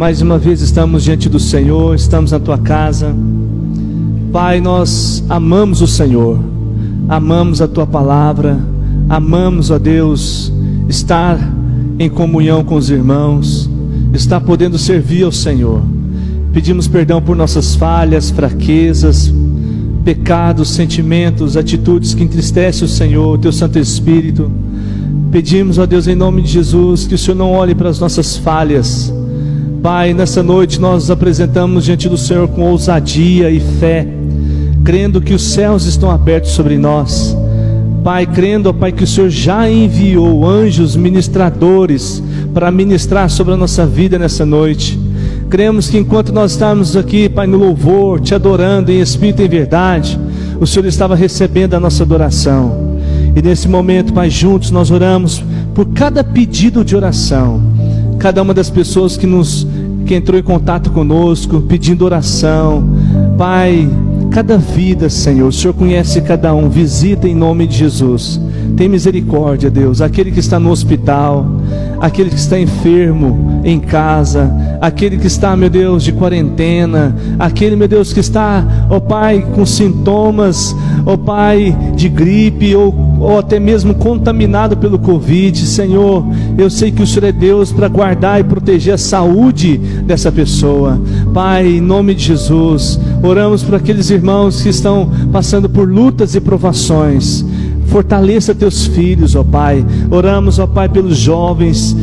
Mais uma vez estamos diante do Senhor, estamos na tua casa. Pai, nós amamos o Senhor, amamos a tua palavra, amamos, ó Deus, estar em comunhão com os irmãos, estar podendo servir ao Senhor. Pedimos perdão por nossas falhas, fraquezas, pecados, sentimentos, atitudes que entristecem o Senhor, o teu Santo Espírito. Pedimos, ó Deus, em nome de Jesus, que o Senhor não olhe para as nossas falhas. Pai, nessa noite nós nos apresentamos diante do Senhor com ousadia e fé, crendo que os céus estão abertos sobre nós. Pai, crendo, ó Pai, que o Senhor já enviou anjos ministradores para ministrar sobre a nossa vida nessa noite. Cremos que enquanto nós estávamos aqui, Pai, no louvor, te adorando em espírito e em verdade, o Senhor estava recebendo a nossa adoração. E nesse momento, Pai, juntos nós oramos por cada pedido de oração, cada uma das pessoas que entrou em contato conosco, pedindo oração. Pai, cada vida, Senhor, o Senhor conhece cada um, visita em nome de Jesus. Tem misericórdia, Deus, aquele que está no hospital, aquele que está enfermo em casa, aquele que está, meu Deus, de quarentena, aquele, meu Deus, que está, ó Pai, com sintomas, ó Pai, de gripe, ou até mesmo contaminado pelo Covid. Senhor, eu sei que o Senhor é Deus para guardar e proteger a saúde dessa pessoa. Pai, em nome de Jesus, oramos por aqueles irmãos que estão passando por lutas e provações. Fortaleça teus filhos, ó Pai. Oramos, ó Pai, pelos jovens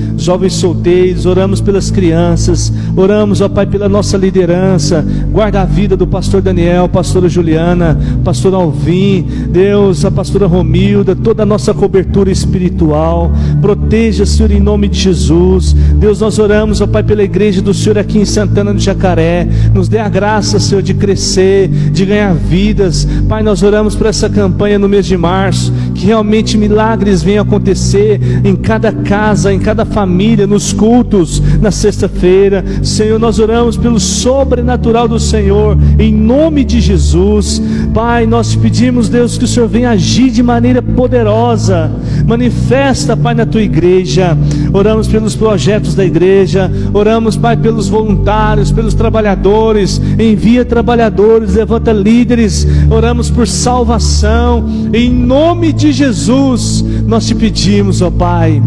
solteiros, oramos pelas crianças, oramos, ó Pai, pela nossa liderança. Guarda a vida do pastor Daniel, pastora Juliana, pastor Alvim, Deus, a pastora Romilda, toda a nossa cobertura espiritual. Proteja, Senhor, em nome de Jesus. Deus, nós oramos, ó Pai, pela igreja do Senhor aqui em Santana do Jacaré. Nos dê a graça, Senhor, de crescer, de ganhar vidas. Pai, nós oramos por essa campanha no mês de março, que realmente milagres venham acontecer em cada casa, em cada família, nos cultos, na sexta-feira. Senhor, nós oramos pelo sobrenatural do Senhor, em nome de Jesus. Pai, nós te pedimos, Deus, que o Senhor venha agir de maneira poderosa. Manifesta, Pai, na tua igreja. Oramos pelos projetos da igreja, oramos, Pai, pelos voluntários, pelos trabalhadores. Envia trabalhadores, levanta líderes. Oramos por salvação, em nome de Jesus. Nós te pedimos, ó Pai,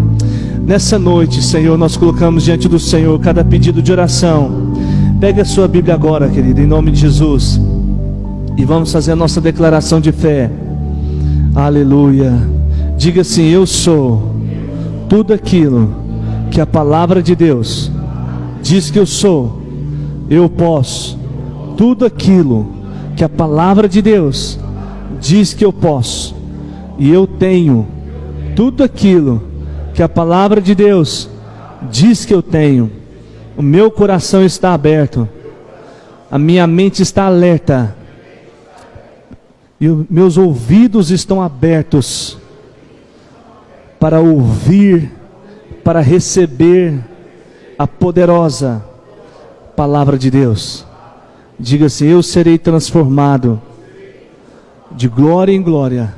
nessa noite, Senhor, nós colocamos diante do Senhor cada pedido de oração. Pega a sua Bíblia agora, querido, em nome de Jesus, e vamos fazer a nossa declaração de fé. Aleluia. Diga assim: eu sou tudo aquilo que a palavra de Deus diz que eu sou. Eu posso tudo aquilo que a palavra de Deus diz que eu posso. E eu tenho tudo aquilo que a palavra de Deus diz que eu tenho. O meu coração está aberto, a minha mente está alerta, e os meus ouvidos estão abertos para ouvir, para receber a poderosa palavra de Deus. Diga assim: eu serei transformado de glória em glória,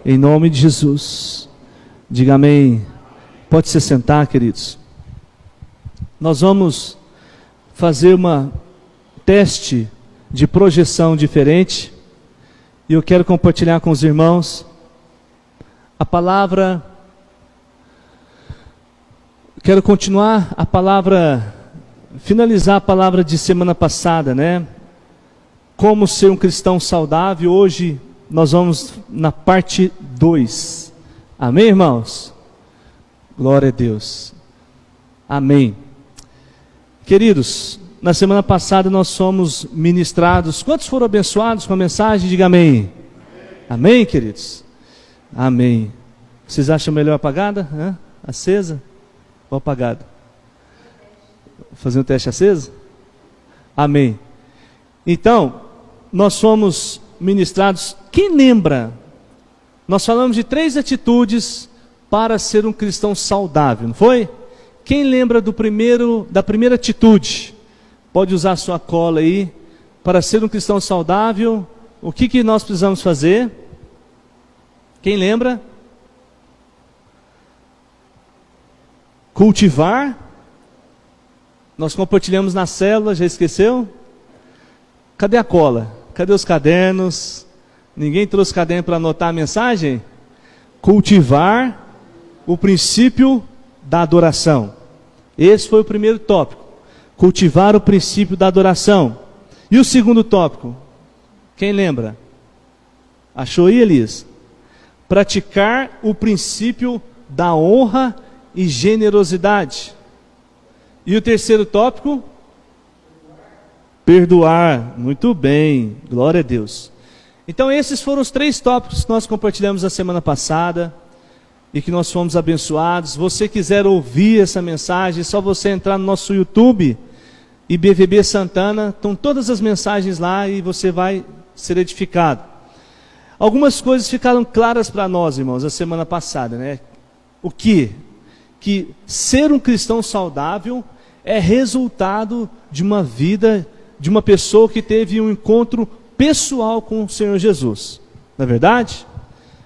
em nome de Jesus. Diga amém. Pode se sentar, queridos. Nós vamos fazer uma teste de projeção diferente, e eu quero compartilhar com os irmãos a palavra. Quero continuar a palavra, finalizar a palavra de semana passada, né? Como ser um cristão saudável. Hoje nós vamos na parte 2. Amém, irmãos? Glória a Deus. Amém. Queridos, na semana passada nós fomos ministrados. Quantos foram abençoados com a mensagem? Diga amém. Amém, queridos? Amém. Vocês acham melhor apagada? Hã? Acesa? Ou apagada? Vou fazer um teste acesa? Amém. Então, nós fomos ministrados. Quem lembra? Nós falamos de 3 atitudes para ser um cristão saudável, não foi? Quem lembra da primeira atitude? Pode usar a sua cola aí. Para ser um cristão saudável, o que nós precisamos fazer? Quem lembra? Cultivar Nós compartilhamos na célula, já esqueceu? Cadê a cola? Cadê os cadernos? Ninguém trouxe caderno para anotar a mensagem? Cultivar o princípio da adoração. Esse foi o primeiro tópico. Cultivar o princípio da adoração. E o segundo tópico? Quem lembra? Achou aí, Elias? Praticar o princípio da honra e generosidade. E o terceiro tópico? Perdoar. Muito bem, glória a Deus. Então esses foram os 3 tópicos que nós compartilhamos na semana passada e que nós fomos abençoados. Se você quiser ouvir essa mensagem, é só você entrar no nosso YouTube, IBVB Santana, estão todas as mensagens lá e você vai ser edificado. Algumas coisas ficaram claras para nós, irmãos, a semana passada, né? O quê? Que ser um cristão saudável é resultado de uma vida, de uma pessoa que teve um encontro pessoal com o Senhor Jesus. Não é verdade?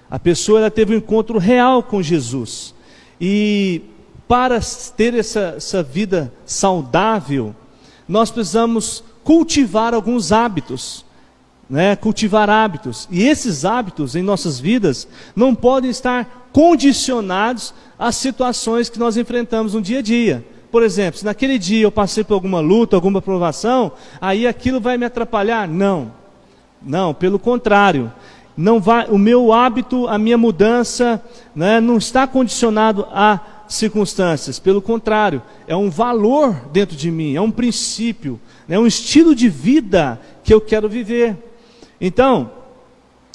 A pessoa ela teve um encontro real com Jesus. E para ter essa vida saudável, nós precisamos cultivar alguns hábitos. Cultivar hábitos. E esses hábitos em nossas vidas não podem estar condicionados às situações que nós enfrentamos no dia a dia. Por exemplo, se naquele dia eu passei por alguma luta, alguma provação, aí aquilo vai me atrapalhar? Não, pelo contrário. Não vai, o meu hábito, a minha mudança, não está condicionado a circunstâncias. Pelo contrário, é um valor dentro de mim, é um princípio, é um estilo de vida que eu quero viver. Então,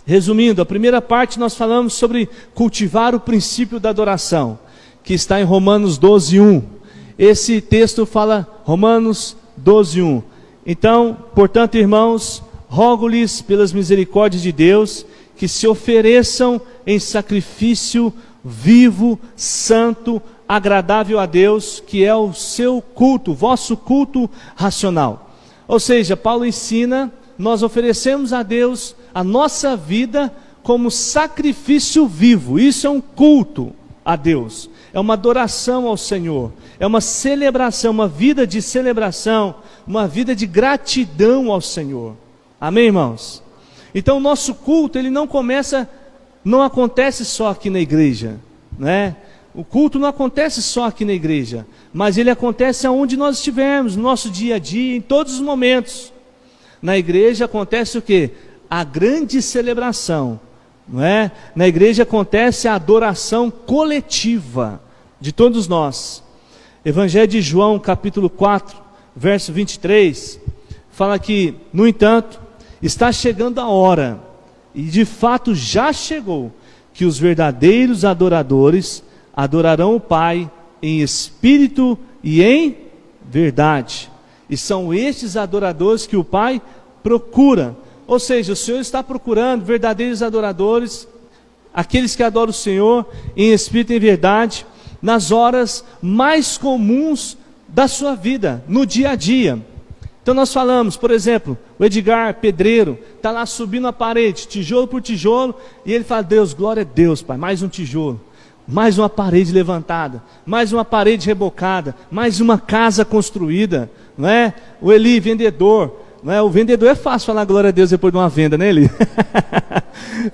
resumindo, a primeira parte nós falamos sobre cultivar o princípio da adoração, que está em Romanos 12:1. Esse texto fala Romanos 12:1. Então, portanto, irmãos, rogo-lhes pelas misericórdias de Deus que se ofereçam em sacrifício vivo, santo, agradável a Deus, que é o seu culto, vosso culto racional. Ou seja, Paulo ensina, nós oferecemos a Deus a nossa vida como sacrifício vivo. Isso é um culto a Deus, é uma adoração ao Senhor, é uma celebração, uma vida de celebração, uma vida de gratidão ao Senhor. Amém, irmãos? Então o nosso culto, ele não acontece só aqui na igreja, né? O culto não acontece só aqui na igreja, mas ele acontece aonde nós estivermos, no nosso dia a dia, em todos os momentos. Na igreja acontece o quê? A grande celebração, não é? Na igreja acontece a adoração coletiva de todos nós. Evangelho de João, capítulo 4, verso 23, fala que, no entanto, está chegando a hora, e de fato já chegou, que os verdadeiros adoradores adorarão o Pai em espírito e em verdade. E são estes adoradores que o Pai procura. Ou seja, o Senhor está procurando verdadeiros adoradores, aqueles que adoram o Senhor em espírito e em verdade, nas horas mais comuns da sua vida, no dia a dia. Então nós falamos, por exemplo, o Edgar, pedreiro, está lá subindo a parede, tijolo por tijolo, e ele fala: Deus, glória a Deus, Pai, mais um tijolo, mais uma parede levantada, mais uma parede rebocada, mais uma casa construída, não é? O Eli, vendedor, não é? O vendedor é fácil falar glória a Deus depois de uma venda, né, Eli?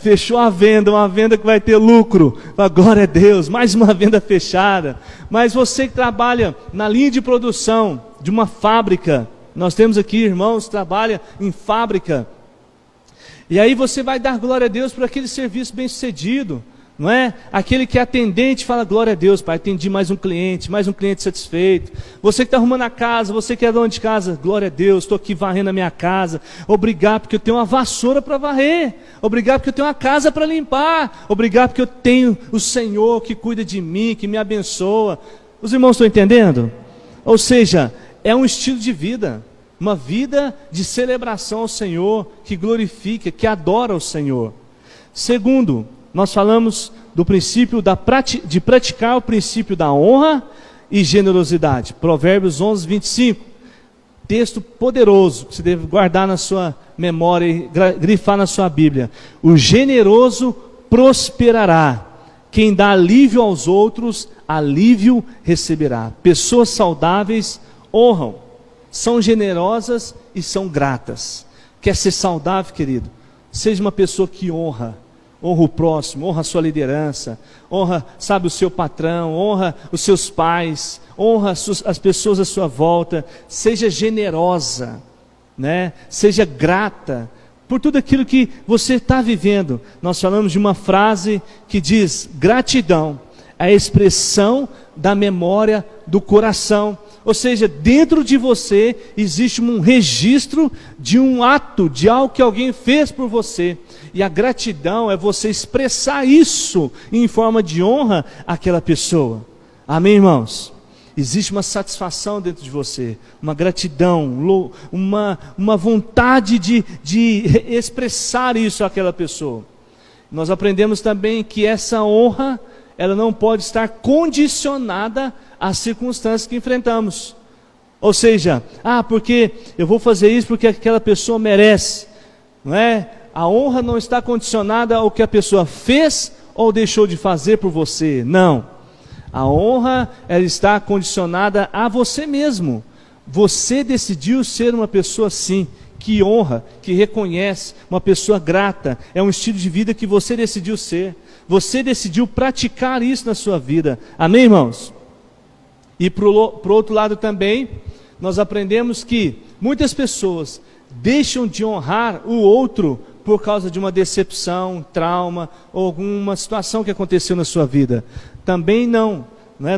Fechou a venda, uma venda que vai ter lucro, fala, glória a Deus, mais uma venda fechada. Mas você que trabalha na linha de produção de uma fábrica, nós temos aqui irmãos que trabalham em fábrica, e aí você vai dar glória a Deus por aquele serviço bem sucedido, não é? Aquele que é atendente fala: glória a Deus, Pai, atendi mais um cliente satisfeito. Você que está arrumando a casa, você que é dono de casa, glória a Deus, estou aqui varrendo a minha casa, obrigado porque eu tenho uma vassoura para varrer, obrigado porque eu tenho uma casa para limpar, obrigado porque eu tenho o Senhor que cuida de mim, que me abençoa. Os irmãos estão entendendo? Ou seja, é um estilo de vida, uma vida de celebração ao Senhor, que glorifica, que adora o Senhor. Segundo, nós falamos do princípio de praticar o princípio da honra e generosidade. Provérbios 11, 25. Texto poderoso, que você deve guardar na sua memória e grifar na sua Bíblia. O generoso prosperará. Quem dá alívio aos outros, alívio receberá. Pessoas saudáveis honram, são generosas e são gratas. Quer ser saudável, querido? Seja uma pessoa que honra o próximo, honra a sua liderança, honra, sabe, o seu patrão, honra os seus pais, honra as pessoas à sua volta. Seja generosa, né? Seja grata por tudo aquilo que você está vivendo. Nós falamos de uma frase que diz: gratidão é a expressão da memória do coração. Ou seja, dentro de você existe um registro de um ato, de algo que alguém fez por você. E a gratidão é você expressar isso em forma de honra àquela pessoa. Amém, irmãos? Existe uma satisfação dentro de você, uma gratidão, uma vontade de expressar isso àquela pessoa. Nós aprendemos também que essa honra, ela não pode estar condicionada às circunstâncias que enfrentamos. Ou seja, porque eu vou fazer isso porque aquela pessoa merece, não é? A honra não está condicionada ao que a pessoa fez ou deixou de fazer por você, não. A honra, ela está condicionada a você mesmo. Você decidiu ser uma pessoa assim, que honra, que reconhece, uma pessoa grata. É um estilo de vida que você decidiu ser. Você decidiu praticar isso na sua vida. Amém, irmãos? E para o outro lado também, nós aprendemos que muitas pessoas deixam de honrar o outro por causa de uma decepção, trauma, ou alguma situação que aconteceu na sua vida. Também não,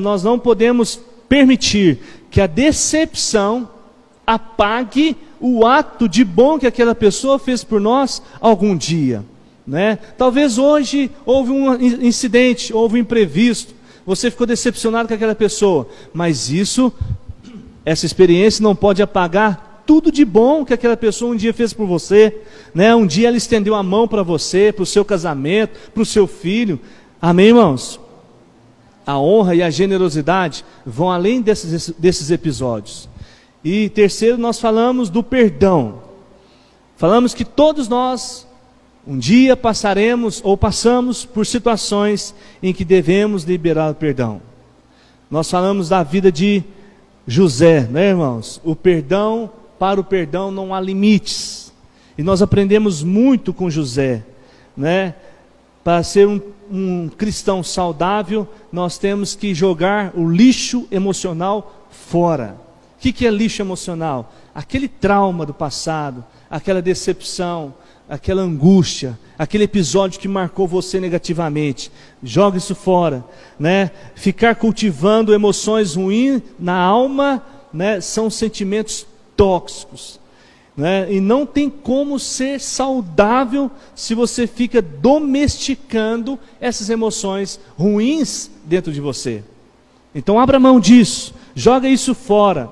nós não podemos permitir que a decepção apague o ato de bom que aquela pessoa fez por nós algum dia, Talvez hoje houve um incidente, houve um imprevisto, você ficou decepcionado com aquela pessoa, mas essa experiência não pode apagar tudo de bom que aquela pessoa um dia fez por você, Um dia ela estendeu a mão para você, para o seu casamento, para o seu filho. Amém, irmãos? A honra e a generosidade vão além desses episódios. E terceiro, nós falamos do perdão. Falamos que todos nós um dia passaremos ou passamos por situações em que devemos liberar o perdão. Nós falamos da vida de José, irmãos? Para o perdão não há limites. E nós aprendemos muito com José, Para ser um cristão saudável, nós temos que jogar o lixo emocional fora. O que é lixo emocional? Aquele trauma do passado, aquela decepção, aquela angústia, aquele episódio que marcou você negativamente. Joga isso fora, Ficar cultivando emoções ruins na alma, são sentimentos tóxicos, e não tem como ser saudável se você fica domesticando essas emoções ruins dentro de você. Então abra mão disso, joga isso fora.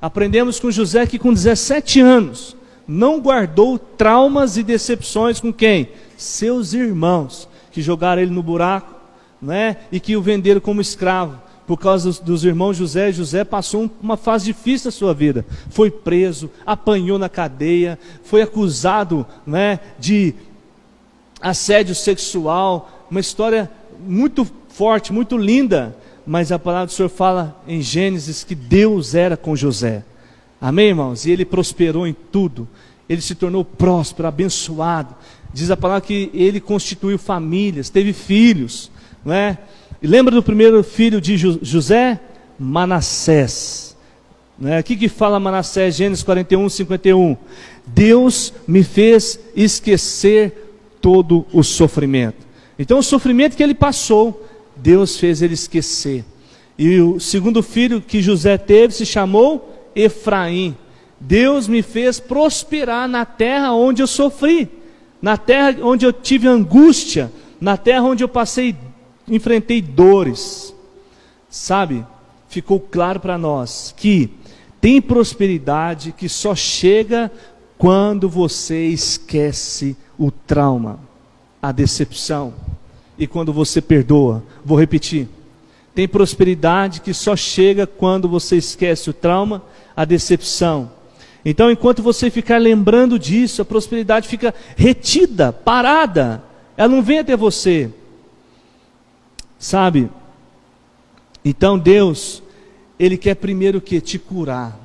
Aprendemos com José que com 17 anos não guardou traumas e decepções com quem? Seus irmãos, que jogaram ele no buraco, e que o venderam como escravo. Por causa dos irmãos José passou uma fase difícil na sua vida. Foi preso, apanhou na cadeia, foi acusado, de assédio sexual. Uma história muito forte, muito linda. Mas a palavra do Senhor fala em Gênesis que Deus era com José. Amém, irmãos? E ele prosperou em tudo. Ele se tornou próspero, abençoado. Diz a palavra que ele constituiu famílias, teve filhos, E lembra do primeiro filho de José? Manassés. O que fala Manassés? Gênesis 41, 51. Deus me fez esquecer todo o sofrimento. Então o sofrimento que ele passou, Deus fez ele esquecer. E o segundo filho que José teve se chamou Efraim. Deus me fez prosperar na terra onde eu sofri, na terra onde eu tive angústia, na terra onde eu enfrentei dores. Sabe, ficou claro para nós que tem prosperidade que só chega quando você esquece o trauma, a decepção, e quando você perdoa. Vou repetir: tem prosperidade que só chega quando você esquece o trauma, a decepção. Então, enquanto você ficar lembrando disso, a prosperidade fica retida, parada, ela não vem até você. Sabe? Então Deus, Ele quer primeiro o quê? Te curar,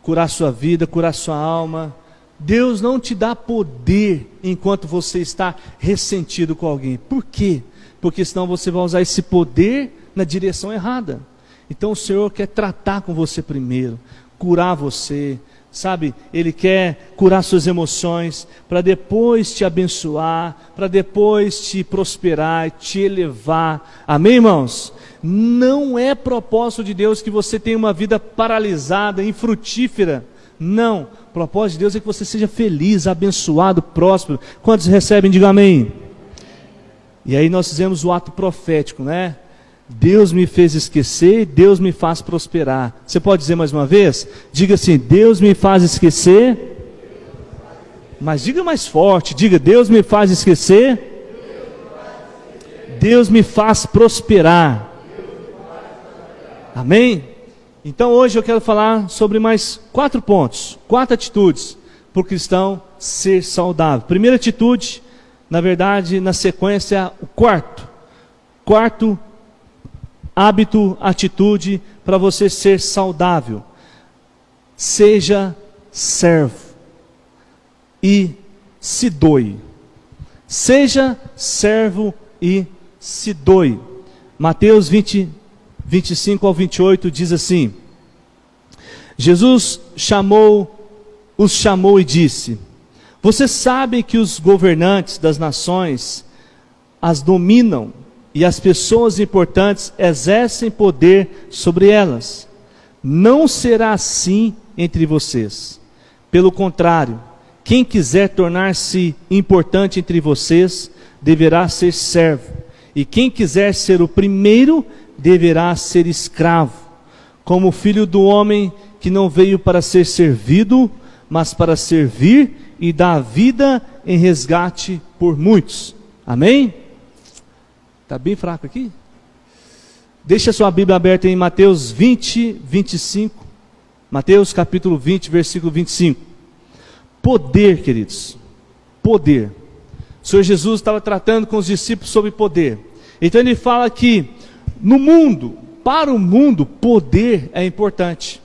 curar sua vida, curar sua alma. Deus não te dá poder enquanto você está ressentido com alguém. Por quê? Porque senão você vai usar esse poder na direção errada. Então o Senhor quer tratar com você primeiro, curar você, sabe? Ele quer curar suas emoções, para depois te abençoar, para depois te prosperar, te elevar. Amém, irmãos? Não é propósito de Deus que você tenha uma vida paralisada, infrutífera. Não, o propósito de Deus é que você seja feliz, abençoado, próspero. Quantos recebem, diga amém. E aí nós fizemos o ato profético, né? Deus me fez esquecer, Deus me faz prosperar. Você pode dizer mais uma vez? Diga assim: Deus me faz esquecer. Mas diga mais forte, diga: Deus me faz esquecer, Deus me faz prosperar. Amém? Então hoje eu quero falar sobre mais 4 pontos, 4 atitudes para o cristão ser saudável. Primeira atitude, na verdade, na sequência, o quarto hábito, atitude para você ser saudável. Seja servo e se doe. Seja servo e se doe. Mateus 25 ao 28 diz assim: Jesus os chamou e disse: vocês sabem que os governantes das nações as dominam e as pessoas importantes exercem poder sobre elas. Não será assim entre vocês. Pelo contrário, quem quiser tornar-se importante entre vocês deverá ser servo, e quem quiser ser o primeiro deverá ser escravo, como o Filho do Homem, que não veio para ser servido, mas para servir e dar a vida em resgate por muitos. Amém? Está bem fraco aqui? Deixa sua Bíblia aberta em Mateus 20, 25. Mateus capítulo 20, versículo 25. Poder, queridos. Poder. O Senhor Jesus estava tratando com os discípulos sobre poder. Então ele fala que no mundo, para o mundo, poder é importante.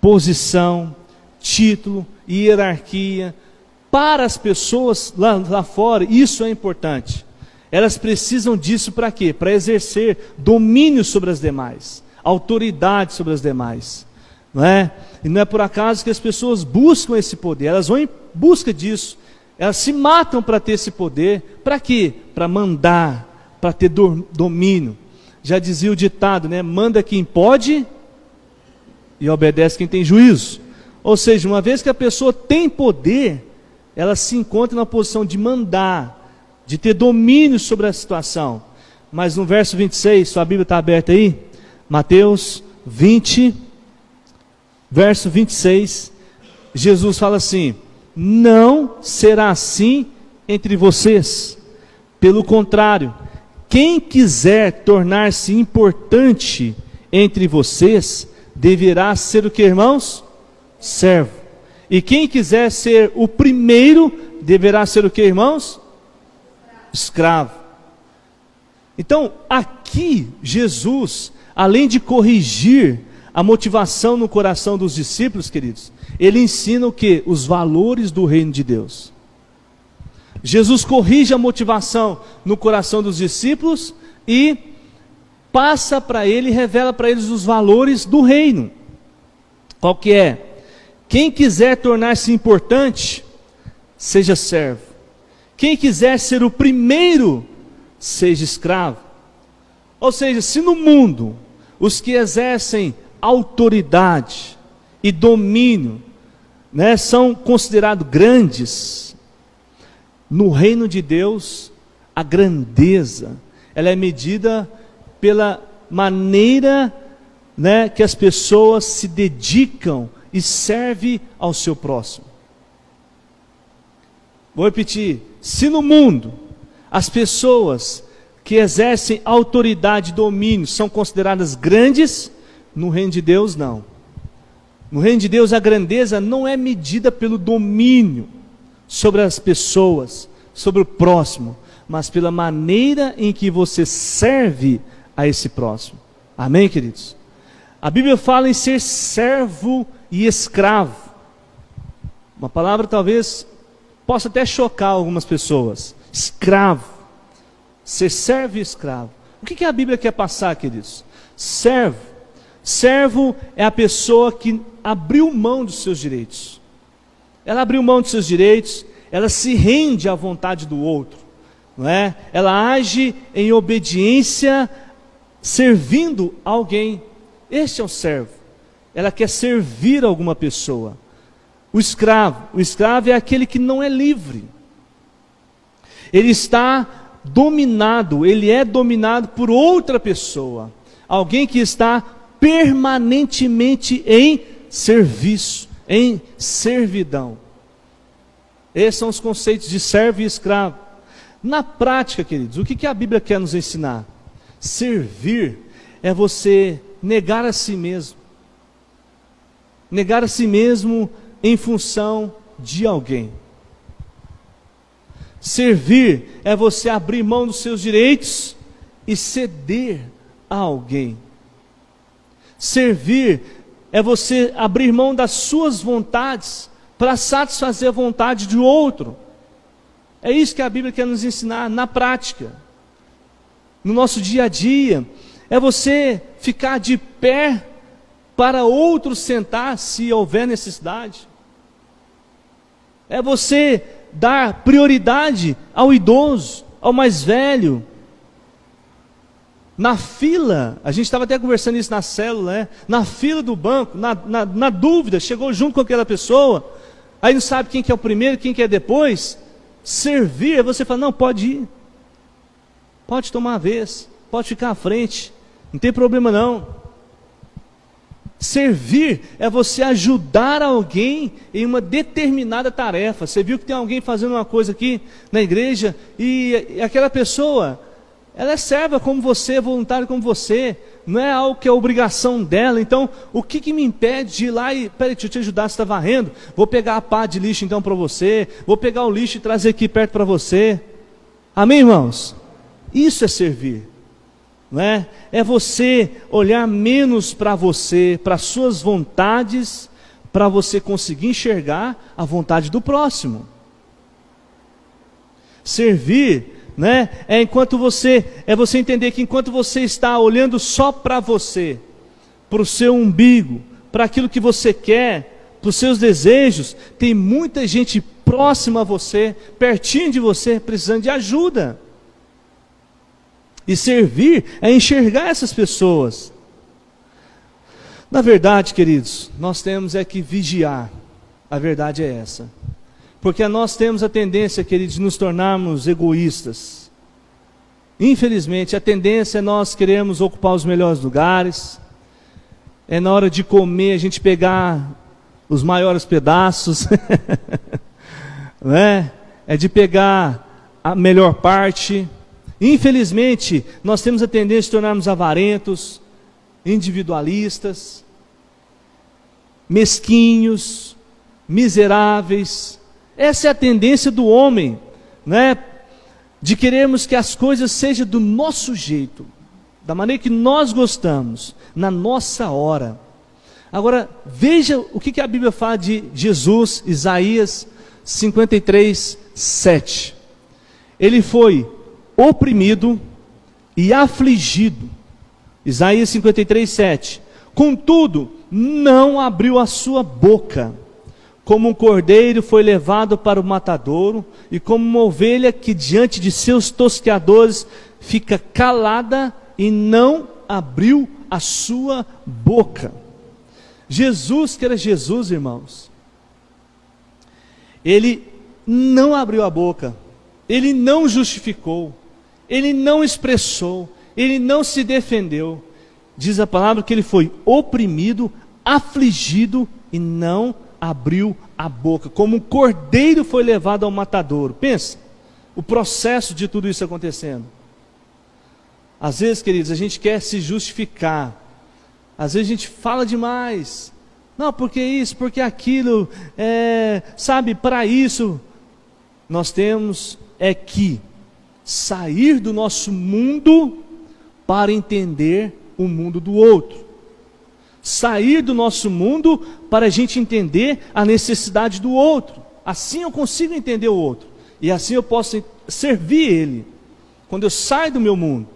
Posição, título, hierarquia. Para as pessoas lá fora, isso é importante. Elas precisam disso para quê? Para exercer domínio sobre as demais, autoridade sobre as demais, não é? E não é por acaso que as pessoas buscam esse poder, elas vão em busca disso, elas se matam para ter esse poder. Para quê? Para mandar, para ter domínio. Já dizia o ditado, né? Manda quem pode e obedece quem tem juízo. Ou seja, uma vez que a pessoa tem poder, ela se encontra na posição de mandar, de ter domínio sobre a situação. Mas no verso 26, sua Bíblia está aberta aí? Mateus 20, verso 26, Jesus fala assim: não será assim entre vocês. Pelo contrário, quem quiser tornar-se importante entre vocês, deverá ser o que, irmãos? Servo. E quem quiser ser o primeiro, deverá ser o que, irmãos? Escravo. Então, aqui, Jesus, além de corrigir a motivação no coração dos discípulos, queridos, ele ensina o que? Os valores do reino de Deus. Jesus corrige a motivação no coração dos discípulos e passa para ele, revela para eles os valores do reino. Qual que é? Quem quiser tornar-se importante, seja servo. Quem quiser ser o primeiro, seja escravo. Ou seja, se no mundo os que exercem autoridade e domínio, né, são considerados grandes, no reino de Deus, a grandeza, ela é medida pela maneira, né, que as pessoas se dedicam e servem ao seu próximo. Vou repetir: se no mundo as pessoas que exercem autoridade e domínio são consideradas grandes, no reino de Deus não. No reino de Deus a grandeza não é medida pelo domínio sobre as pessoas, sobre o próximo, mas pela maneira em que você serve a esse próximo. Amém, queridos? A Bíblia fala em ser servo e escravo. Uma palavra talvez possa até chocar algumas pessoas. Escravo. Ser servo e escravo. O que a Bíblia quer passar, queridos? Servo. Servo é a pessoa que abriu mão dos seus direitos. Ela abriu mão dos seus direitos, ela se rende à vontade do outro, não é? Ela age em obediência, servindo alguém. Este é o servo. Ela quer servir alguma pessoa. O escravo é aquele que não é livre. Ele está dominado, ele é dominado por outra pessoa. Alguém que está permanentemente em serviço, em servidão. Esses são os conceitos de servo e escravo. Na prática, queridos, o que a Bíblia quer nos ensinar? Servir é você negar a si mesmo. Negar a si mesmo em função de alguém. Servir é você abrir mão dos seus direitos e ceder a alguém. Servir é você abrir mão das suas vontades para satisfazer a vontade de outro. É isso que a Bíblia quer nos ensinar na prática. No nosso dia a dia, é você ficar de pé para outro sentar se houver necessidade. É você dar prioridade ao idoso, ao mais velho. Na fila, a gente estava até conversando isso na célula, né? Na fila do banco, na dúvida, chegou junto com aquela pessoa, aí não sabe quem que é o primeiro, quem que é depois. Servir, você fala, não, pode ir, pode tomar a vez, pode ficar à frente, não tem problema não. Servir é você ajudar alguém em uma determinada tarefa. Você viu que tem alguém fazendo uma coisa aqui na igreja e aquela pessoa, ela é serva como você, voluntária como você, não é algo que é obrigação dela. Então, o que me impede de ir lá e, peraí, deixa eu te ajudar, você está varrendo? Vou pegar a pá de lixo então para você, vou pegar o lixo e trazer aqui perto para você. Amém, irmãos? Isso é servir. Não é? É você olhar menos para você, para as suas vontades, para você conseguir enxergar a vontade do próximo. Servir, né? É você entender que enquanto você está olhando só para você, para o seu umbigo, para aquilo que você quer, para os seus desejos, tem muita gente próxima a você, pertinho de você, precisando de ajuda. E servir é enxergar essas pessoas. Na verdade, queridos, nós temos que vigiar. A verdade é essa. Porque nós temos a tendência, queridos, de nos tornarmos egoístas. Infelizmente, a tendência é nós queremos ocupar os melhores lugares. É na hora de comer a gente pegar os maiores pedaços. Né? É de pegar a melhor parte. Infelizmente, nós temos a tendência de tornarmos avarentos, individualistas, mesquinhos, miseráveis. Essa é a tendência do homem, né? De querermos que as coisas sejam do nosso jeito, da maneira que nós gostamos, na nossa hora. Agora, veja o que a Bíblia fala de Jesus, Isaías 53, 7. Ele foi oprimido e afligido. Isaías 53, 7. Contudo, não abriu a sua boca. Como um cordeiro foi levado para o matadouro, e como uma ovelha que diante de seus tosqueadores fica calada e não abriu a sua boca. Jesus, que era Jesus, irmãos, ele não abriu a boca, ele não justificou, ele não expressou, ele não se defendeu. Diz a palavra que ele foi oprimido, afligido e não abriu a boca. Como um cordeiro foi levado ao matadouro. Pensa, o processo de tudo isso acontecendo. Às vezes, queridos, a gente quer se justificar. Às vezes a gente fala demais. Não, porque isso, porque aquilo, sabe, para isso. Nós temos que sair do nosso mundo para entender o mundo do outro. Sair do nosso mundo para a gente entender a necessidade do outro. Assim eu consigo entender o outro. E assim eu posso servir ele. Quando eu saio do meu mundo.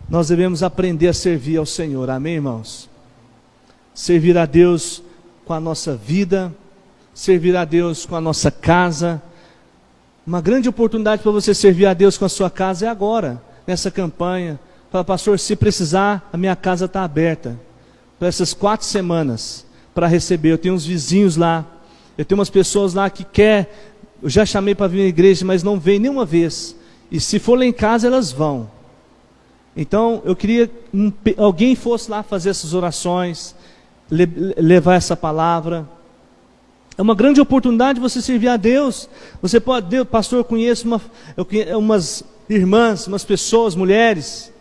Nós devemos aprender a servir ao Senhor. Amém, irmãos? Servir a Deus com a nossa vida. Servir a Deus com a nossa casa. Uma grande oportunidade para você servir a Deus com a sua casa é agora. Nessa campanha. Fala, pastor, se precisar, a minha casa está aberta. Para essas 4 semanas. Para receber. Eu tenho uns vizinhos lá. Eu tenho umas pessoas lá que eu já chamei para vir na igreja, mas não veio nenhuma vez. E se for lá em casa, elas vão. Então, eu queria que alguém fosse lá fazer essas orações, levar essa palavra. É uma grande oportunidade você servir a Deus. Você pode, pastor, eu conheço umas irmãs, umas pessoas, mulheres.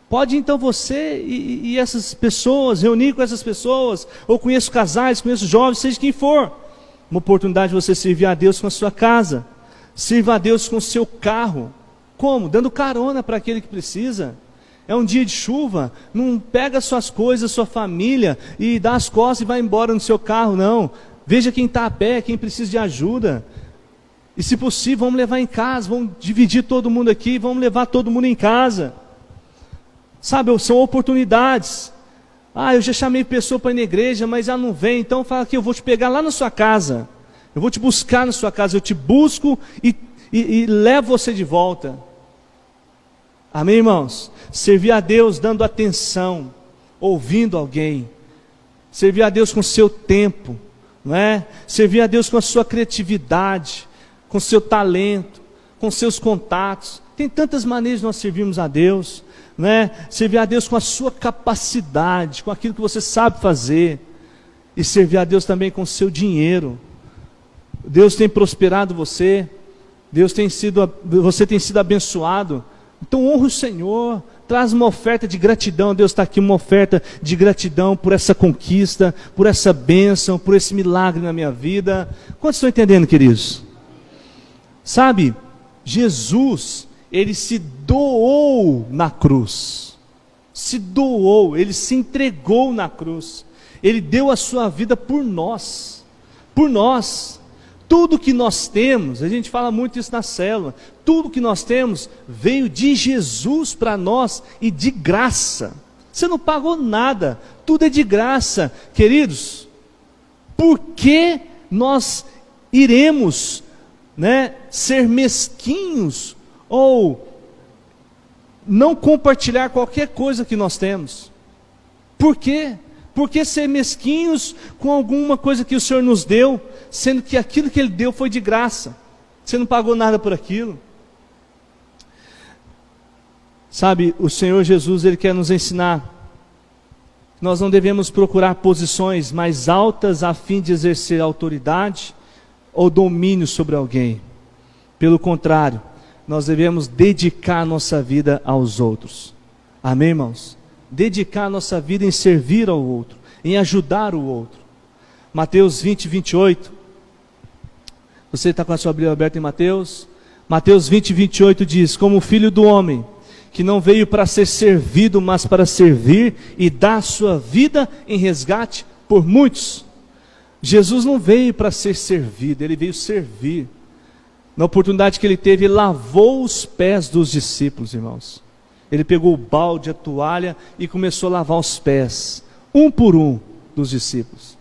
Pode então você e essas pessoas, reunir com essas pessoas, ou conheço casais, conheço jovens, seja quem for. Uma oportunidade de você servir a Deus com a sua casa. Sirva a Deus com o seu carro. Como? Dando carona para aquele que precisa. É um dia de chuva, não pega suas coisas, sua família, e dá as costas e vai embora no seu carro, não. Veja quem está a pé, quem precisa de ajuda. E se possível, vamos levar em casa, vamos dividir todo mundo aqui, vamos levar todo mundo em casa. Sabe, são oportunidades. Eu já chamei pessoa para ir na igreja, mas ela não vem, então fala que eu vou te pegar lá na sua casa. Eu vou te buscar na sua casa, eu te busco e levo você de volta. Amém, irmãos? Servir a Deus dando atenção, ouvindo alguém. Servir a Deus com o seu tempo, não é? Servir a Deus com a sua criatividade, com o seu talento, com seus contatos. Tem tantas maneiras de nós servirmos a Deus, não é? Servir a Deus com a sua capacidade, com aquilo que você sabe fazer. E servir a Deus também com o seu dinheiro. Deus tem prosperado você, você tem sido abençoado. Então honra o Senhor, traz uma oferta de gratidão. Deus está aqui, uma oferta de gratidão por essa conquista, por essa bênção, por esse milagre na minha vida. Quantos estão entendendo, queridos? Sabe, Jesus, ele se doou na cruz. Se doou, ele se entregou na cruz. Ele deu a sua vida por nós. Por nós. Tudo que nós temos, a gente fala muito isso na célula, tudo que nós temos veio de Jesus para nós e de graça. Você não pagou nada, tudo é de graça. Queridos, por que nós iremos, ser mesquinhos ou não compartilhar qualquer coisa que nós temos? Por quê? Por que ser mesquinhos com alguma coisa que o Senhor nos deu, sendo que aquilo que Ele deu foi de graça? Você não pagou nada por aquilo. Sabe, o Senhor Jesus, Ele quer nos ensinar. Nós não devemos procurar posições mais altas a fim de exercer autoridade ou domínio sobre alguém. Pelo contrário, nós devemos dedicar a nossa vida aos outros. Amém, irmãos? Dedicar a nossa vida em servir ao outro, em ajudar o outro. Mateus 20, 28. Você está com a sua Bíblia aberta em Mateus? Mateus 20, 28 diz: como o Filho do Homem, que não veio para ser servido, mas para servir e dar sua vida em resgate por muitos. Jesus não veio para ser servido, Ele veio servir. Na oportunidade que Ele teve, Ele lavou os pés dos discípulos, irmãos. Ele pegou o balde, a toalha e começou a lavar os pés, um por um, dos discípulos.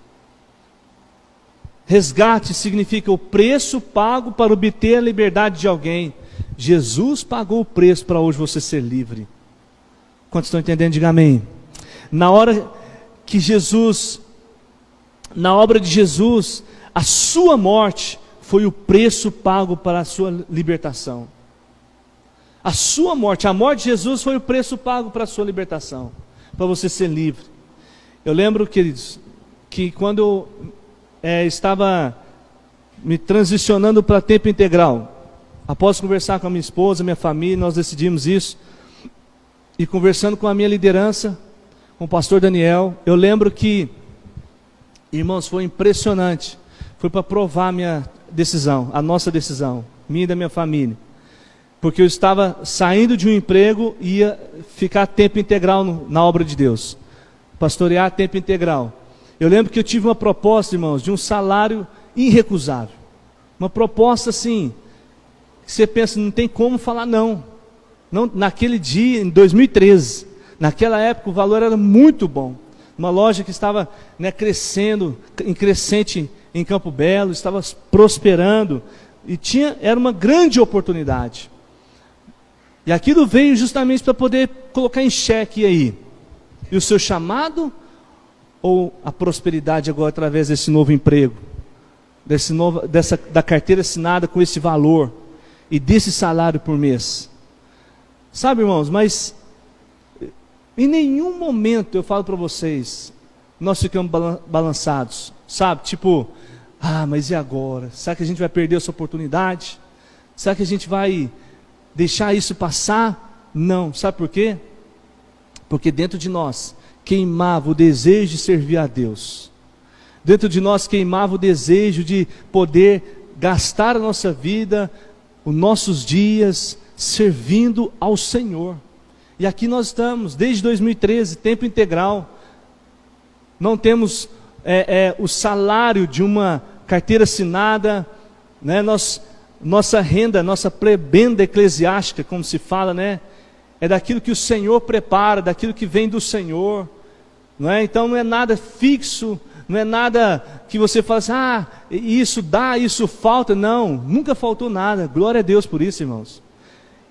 Resgate significa o preço pago para obter a liberdade de alguém. Jesus pagou o preço para hoje você ser livre. Quantos estão entendendo? Diga amém. Na obra de Jesus, a sua morte foi o preço pago para a sua libertação. A sua morte, a morte de Jesus foi o preço pago para a sua libertação, para você ser livre. Eu lembro, queridos, que quando eu estava me transicionando para tempo integral, após conversar com a minha esposa, minha família, nós decidimos isso, e conversando com a minha liderança, com o pastor Daniel, eu lembro que, irmãos, foi impressionante, foi para provar a minha decisão, a nossa decisão, minha e da minha família. porque eu estava saindo de um emprego e ia ficar tempo integral na obra de Deus, pastorear tempo integral. Eu lembro que eu tive uma proposta, irmãos, de um salário irrecusável, uma proposta assim, que você pensa, não tem como falar não. Naquele dia, em 2013, naquela época o valor era muito bom, uma loja que estava, né, crescendo, em crescente em Campo Belo, estava prosperando, e era uma grande oportunidade, e aquilo veio justamente para poder colocar em xeque, e aí? E o seu chamado, ou a prosperidade agora através desse novo emprego, da carteira assinada com esse valor, e desse salário por mês? Sabe, irmãos, mas em nenhum momento eu falo para vocês, nós ficamos balançados, sabe, tipo, mas e agora? Será que a gente vai perder essa oportunidade? Será que a gente vai deixar isso passar? Não, sabe por quê? Porque dentro de nós queimava o desejo de servir a Deus, dentro de nós queimava o desejo de poder gastar a nossa vida, os nossos dias, servindo ao Senhor. E aqui nós estamos, desde 2013, tempo integral. Não temos o salário de uma carteira assinada, né? Nossa renda, nossa prebenda eclesiástica, como se fala, né? É daquilo que o Senhor prepara, daquilo que vem do Senhor, não é? Então não é nada fixo, não é nada que você fala assim, isso dá, isso falta. Não, nunca faltou nada, glória a Deus por isso, irmãos.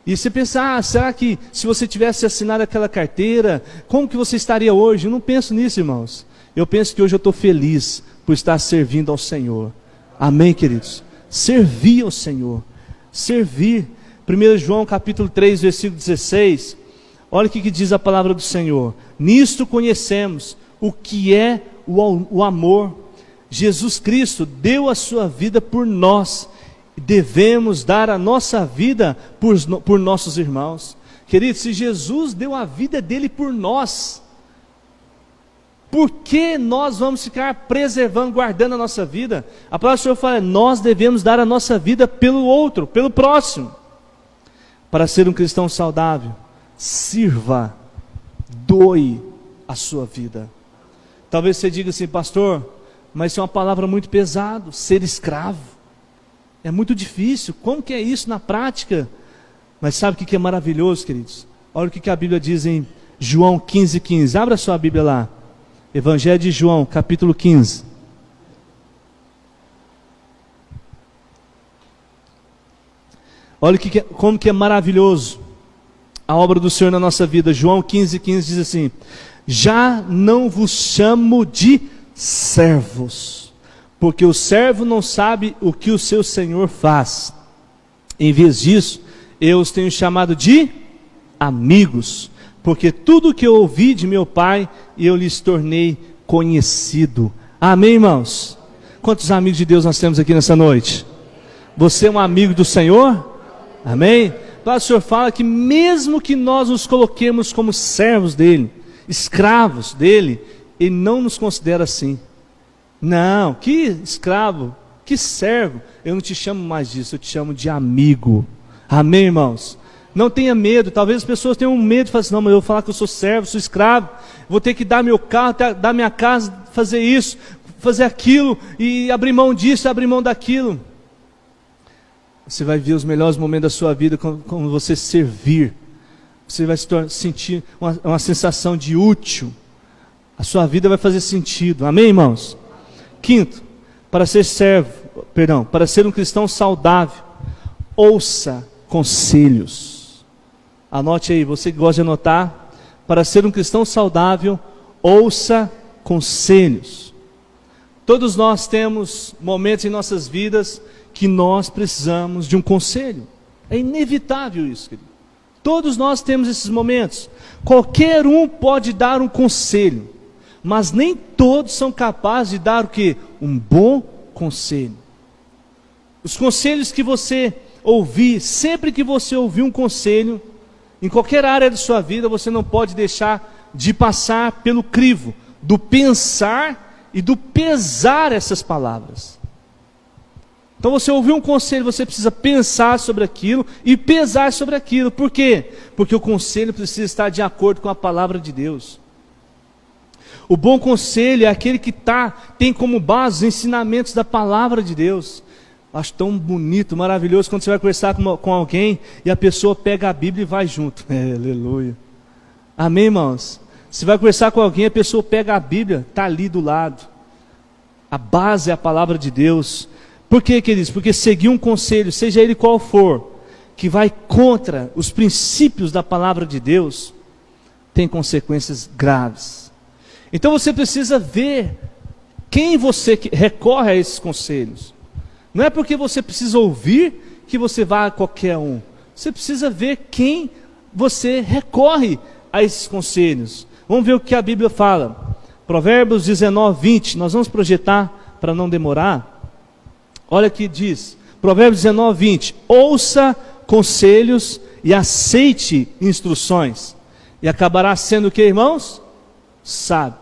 E você pensa, será que se você tivesse assinado aquela carteira, como que você estaria hoje? Eu não penso nisso, irmãos. Eu penso que hoje eu estou feliz por estar servindo ao Senhor. Amém, queridos? Servir ao Senhor, servir. 1 João capítulo 3, versículo 16, olha o que diz a palavra do Senhor: nisto conhecemos o que é o amor. Jesus Cristo deu a sua vida por nós, devemos dar a nossa vida por nossos irmãos. Queridos, se Jesus deu a vida dele por nós, por que nós vamos ficar preservando, guardando a nossa vida? A palavra do Senhor fala, nós devemos dar a nossa vida pelo outro, pelo próximo. Para ser um cristão saudável, sirva, doe a sua vida. Talvez você diga assim, pastor, mas isso é uma palavra muito pesada, ser escravo. É muito difícil, como que é isso na prática? Mas sabe o que é maravilhoso, queridos? Olha o que a Bíblia diz em João 15:15. Abra sua Bíblia lá. Evangelho de João, capítulo 15. Olha como que é maravilhoso a obra do Senhor na nossa vida. João 15:15 diz assim: já não vos chamo de servos, porque o servo não sabe o que o seu senhor faz. Em vez disso, eu os tenho chamado de amigos, porque tudo que eu ouvi de meu Pai, eu lhes tornei conhecido. Amém, irmãos? Quantos amigos de Deus nós temos aqui nessa noite? Você é um amigo do Senhor? Amém? O Senhor fala que mesmo que nós nos coloquemos como servos dele, escravos dele, ele não nos considera assim. Não, que escravo, que servo, eu não te chamo mais disso, eu te chamo de amigo. Amém, irmãos? Não tenha medo. Talvez as pessoas tenham medo de falar assim, não, mas eu vou falar que eu sou servo, sou escravo, vou ter que dar meu carro, dar minha casa, fazer isso, fazer aquilo, e abrir mão disso, abrir mão daquilo. Você vai ver os melhores momentos da sua vida quando você servir. Você vai sentir uma sensação de útil. A sua vida vai fazer sentido. Amém, irmãos? Quinto, para ser um cristão saudável, ouça conselhos. Anote aí, você que gosta de anotar. Para ser um cristão saudável, ouça conselhos. Todos nós temos momentos em nossas vidas que nós precisamos de um conselho. É inevitável isso, querido. Todos nós temos esses momentos. Qualquer um pode dar um conselho, mas nem todos são capazes de dar o quê? Um bom conselho. Os conselhos que você ouvir, sempre que você ouvir um conselho, em qualquer área da sua vida, você não pode deixar de passar pelo crivo do pensar e do pesar essas palavras. Então você ouviu um conselho, você precisa pensar sobre aquilo e pesar sobre aquilo. Por quê? Porque o conselho precisa estar de acordo com a palavra de Deus. O bom conselho é aquele que tem como base os ensinamentos da palavra de Deus. Acho tão bonito, maravilhoso quando você vai conversar com alguém e a pessoa pega a Bíblia e vai junto. Aleluia. Amém, irmãos? Você vai conversar com alguém, a pessoa pega a Bíblia, está ali do lado. A base é a palavra de Deus. Por quê, queridos? Porque seguir um conselho, seja ele qual for, que vai contra os princípios da palavra de Deus, tem consequências graves. Então você precisa ver quem você recorre a esses conselhos. Não é porque você precisa ouvir que você vai a qualquer um. Você precisa ver quem você recorre a esses conselhos. Vamos ver o que a Bíblia fala. Provérbios 19, 20. Nós vamos projetar para não demorar. Olha o que diz. Provérbios 19, 20. Ouça conselhos e aceite instruções. E acabará sendo o que, irmãos? Sábio.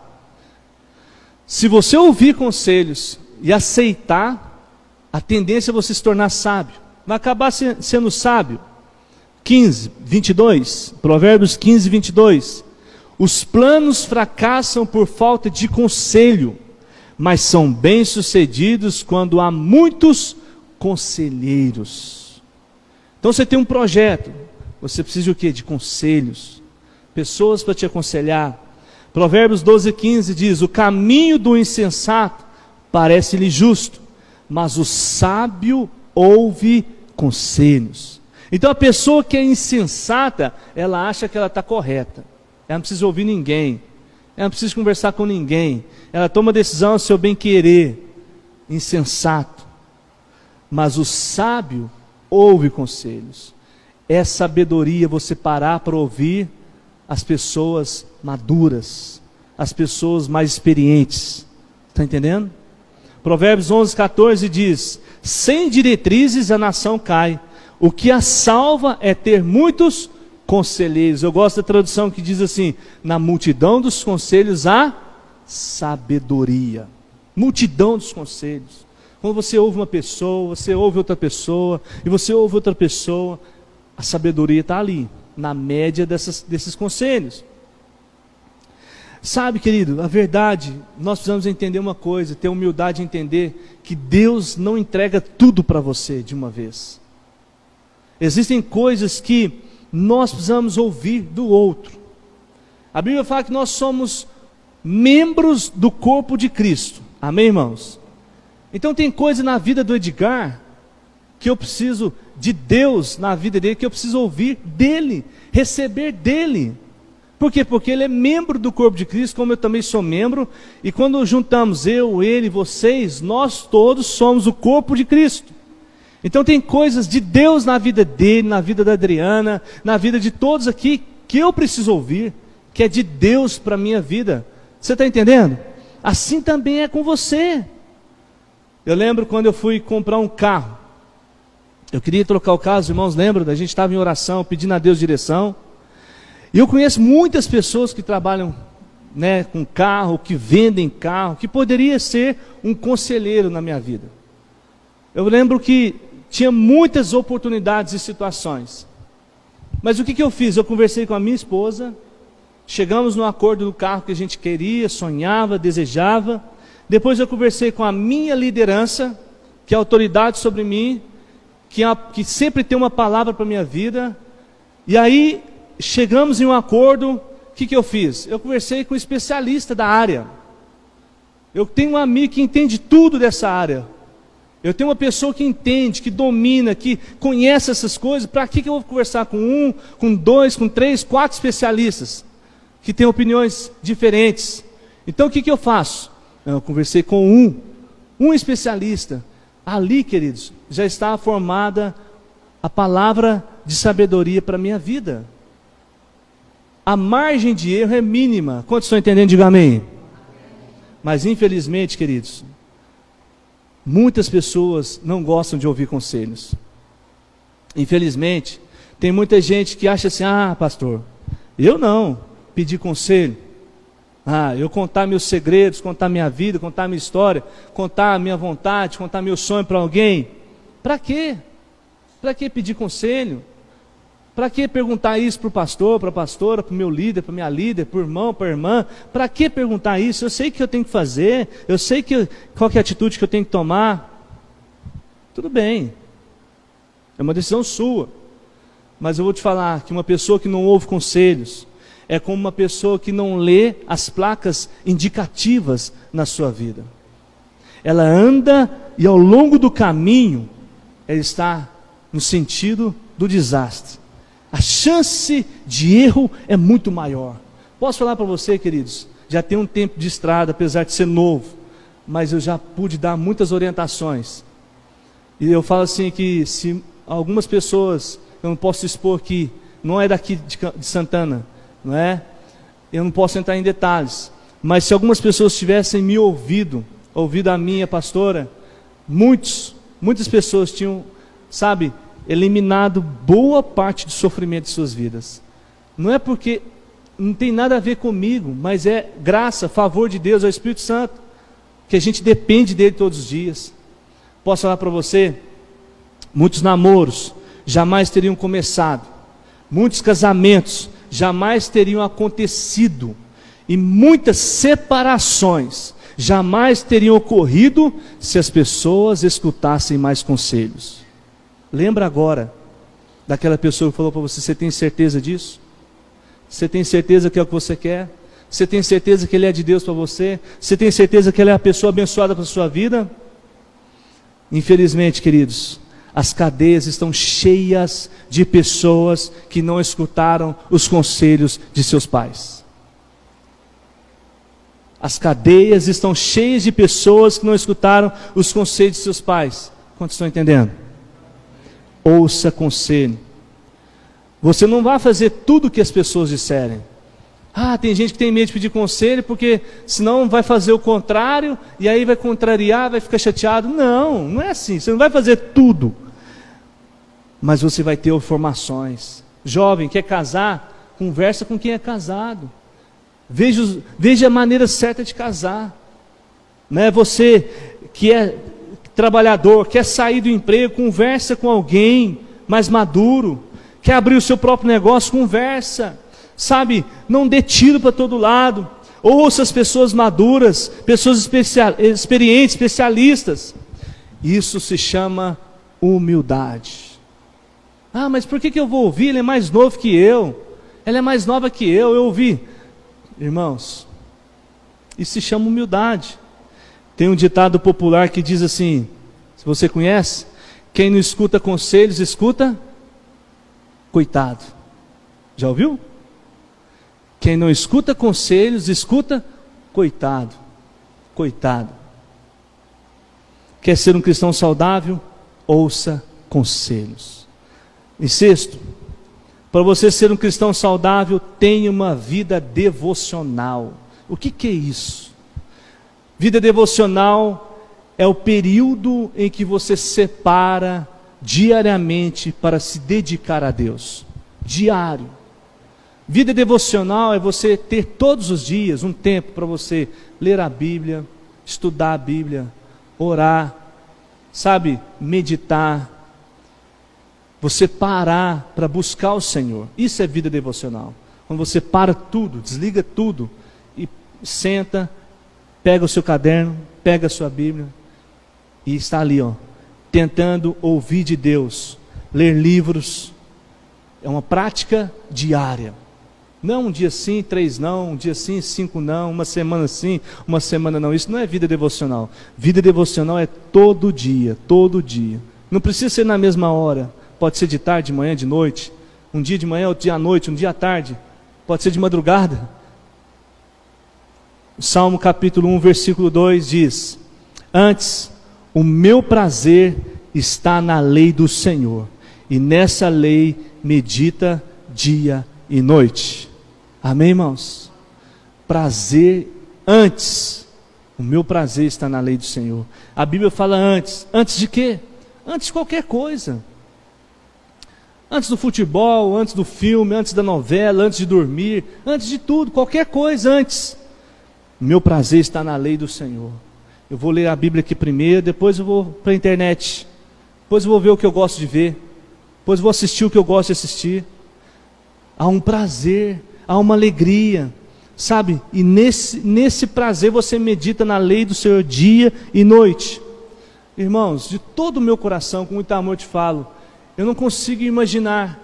Se você ouvir conselhos e aceitar, a tendência é você se tornar sábio. Vai acabar sendo sábio. 15, 22. Provérbios 15, 22. Os planos fracassam por falta de conselho, mas são bem-sucedidos quando há muitos conselheiros. Então você tem um projeto, você precisa de quê? De conselhos, pessoas para te aconselhar. Provérbios 12, 15 diz: o caminho do insensato parece-lhe justo, mas o sábio ouve conselhos. Então a pessoa que é insensata, ela acha que ela está correta. Ela não precisa ouvir ninguém. Ela não precisa conversar com ninguém. Ela toma decisão ao seu bem-querer. Insensato. Mas o sábio ouve conselhos. É sabedoria você parar para ouvir as pessoas maduras, as pessoas mais experientes. Está entendendo? Provérbios 11, 14 diz: sem diretrizes a nação cai. O que a salva é ter muitos conselheiros. Eu gosto da tradução que diz assim: na multidão dos conselhos há sabedoria. Multidão dos conselhos. Quando você ouve uma pessoa, você ouve outra pessoa, e você ouve outra pessoa, a sabedoria está ali, na média desses conselhos. Sabe, querido, a verdade, nós precisamos entender uma coisa, ter humildade de entender que Deus não entrega tudo para você de uma vez. Existem coisas que nós precisamos ouvir do outro. A Bíblia fala que nós somos membros do corpo de Cristo. Amém, irmãos? Então tem coisa na vida do Edgar que eu preciso de Deus na vida dele, que eu preciso ouvir dele, receber dele. Por quê? Porque ele é membro do corpo de Cristo, como eu também sou membro, e quando juntamos eu, ele, vocês, nós todos somos o corpo de Cristo. Então tem coisas de Deus na vida dele, na vida da Adriana, na vida de todos aqui, que eu preciso ouvir, que é de Deus para a minha vida. Você está entendendo? Assim também é com você. Eu lembro quando eu fui comprar um carro. Eu queria trocar o carro, os irmãos lembram? A gente estava em oração, pedindo a Deus direção. E eu conheço muitas pessoas que trabalham, né, com carro, que vendem carro, que poderia ser um conselheiro na minha vida. Eu lembro que tinha muitas oportunidades e situações. Mas o que eu fiz? Eu conversei com a minha esposa, chegamos no acordo do carro que a gente queria, sonhava, desejava. Depois eu conversei com a minha liderança, que é a autoridade sobre mim, que sempre tem uma palavra para a minha vida. E aí chegamos em um acordo. O que eu fiz? Eu conversei com um especialista da área. Eu tenho um amigo que entende tudo dessa área. Eu tenho uma pessoa que entende, que domina, que conhece essas coisas. Para que eu vou conversar com um, com dois, com três, quatro especialistas que têm opiniões diferentes? Então o que eu faço? Eu conversei com um especialista. Ali, queridos, já está formada a palavra de sabedoria para a minha vida. A margem de erro é mínima. Quantos estão entendendo? Diga amém. Mas infelizmente, queridos, muitas pessoas não gostam de ouvir conselhos. Infelizmente, tem muita gente que acha assim: ah, pastor, eu não pedi conselho. Eu contar meus segredos, contar minha vida, contar minha história, contar a minha vontade, contar meu sonho para alguém. Para quê? Para que pedir conselho? Para que perguntar isso para o pastor, para a pastora, para o meu líder, para a minha líder, para o irmão, para a irmã? Para que perguntar isso? Eu sei o que eu tenho que fazer, eu sei qual que é a atitude que eu tenho que tomar. Tudo bem, é uma decisão sua. Mas eu vou te falar que uma pessoa que não ouve conselhos é como uma pessoa que não lê as placas indicativas na sua vida. Ela anda e ao longo do caminho ela está no sentido do desastre. A chance de erro é muito maior. Posso falar para você, queridos, já tem um tempo de estrada, apesar de ser novo, mas eu já pude dar muitas orientações. E eu falo assim que se algumas pessoas, eu não posso expor aqui, não é daqui de Santana, não é? Eu não posso entrar em detalhes, mas se algumas pessoas tivessem me ouvido a minha pastora, muitas pessoas tinham, eliminado boa parte do sofrimento de suas vidas. Não é porque não tem nada a ver comigo, mas é graça, favor de Deus, é o Espírito Santo, que a gente depende dele todos os dias. Posso falar para você, muitos namoros jamais teriam começado, muitos casamentos jamais teriam acontecido, e muitas separações jamais teriam ocorrido se as pessoas escutassem mais conselhos. Lembra agora daquela pessoa que falou para você: você tem certeza disso? Você tem certeza que é o que você quer? Você tem certeza que ele é de Deus para você? Você tem certeza que ele é a pessoa abençoada para a sua vida? Infelizmente, queridos, as cadeias estão cheias de pessoas que não escutaram os conselhos de seus pais. As cadeias estão cheias de pessoas que não escutaram os conselhos de seus pais. Quantos estão entendendo? Ouça conselho. Você não vai fazer tudo o que as pessoas disserem. Tem gente que tem medo de pedir conselho, porque senão vai fazer o contrário, e aí vai contrariar, vai ficar chateado. Não é assim, você não vai fazer tudo, mas você vai ter informações. Jovem, quer casar? Conversa com quem é casado. Veja a maneira certa de casar. Você que é trabalhador, quer sair do emprego, conversa com alguém mais maduro. Quer abrir o seu próprio negócio, conversa. Não dê tiro para todo lado. Ouça as pessoas maduras, pessoas experientes, especialistas. Isso se chama humildade. Mas por que eu vou ouvir? Ele é mais novo que eu, ela é mais nova que eu ouvi. Irmãos, isso se chama humildade. Tem um ditado popular que diz assim, se você conhece: quem não escuta conselhos, escuta coitado. Já ouviu? Quem não escuta conselhos, escuta coitado. Coitado. Quer ser um cristão saudável? Ouça conselhos. Em sexto, para você ser um cristão saudável, tenha uma vida devocional. O que é isso? Vida devocional é o período em que você separa diariamente para se dedicar a Deus. Diário. Vida devocional é você ter todos os dias um tempo para você ler a Bíblia, estudar a Bíblia, orar, meditar. Você parar para buscar o Senhor. Isso é vida devocional. Quando você para tudo, desliga tudo e senta, pega o seu caderno, pega a sua Bíblia e está ali, tentando ouvir de Deus, ler livros. É uma prática diária. Não um dia sim, 3 não, um dia sim, 5 não, uma semana sim, uma semana não. Isso não é vida devocional. Vida devocional é todo dia, todo dia. Não precisa ser na mesma hora. Pode ser de tarde, de manhã, de noite. Um dia de manhã, outro dia à noite, um dia à tarde. Pode ser de madrugada. O Salmo capítulo 1, versículo 2 diz: antes, o meu prazer está na lei do Senhor, e nessa lei medita dia e noite. Amém, irmãos? Prazer antes. O meu prazer está na lei do Senhor. A Bíblia fala antes. Antes de quê? Antes de qualquer coisa. Antes do futebol, antes do filme, antes da novela, antes de dormir, antes de tudo, qualquer coisa antes. Meu prazer está na lei do Senhor. Eu vou ler a Bíblia aqui primeiro, depois eu vou para a internet. depois eu vou ver o que eu gosto de ver, depois eu vou assistir o que eu gosto de assistir. Há um prazer, há uma alegria, sabe? E nesse prazer você medita na lei do Senhor dia e noite. Irmãos, de todo o meu coração, com muito amor te falo, eu não consigo imaginar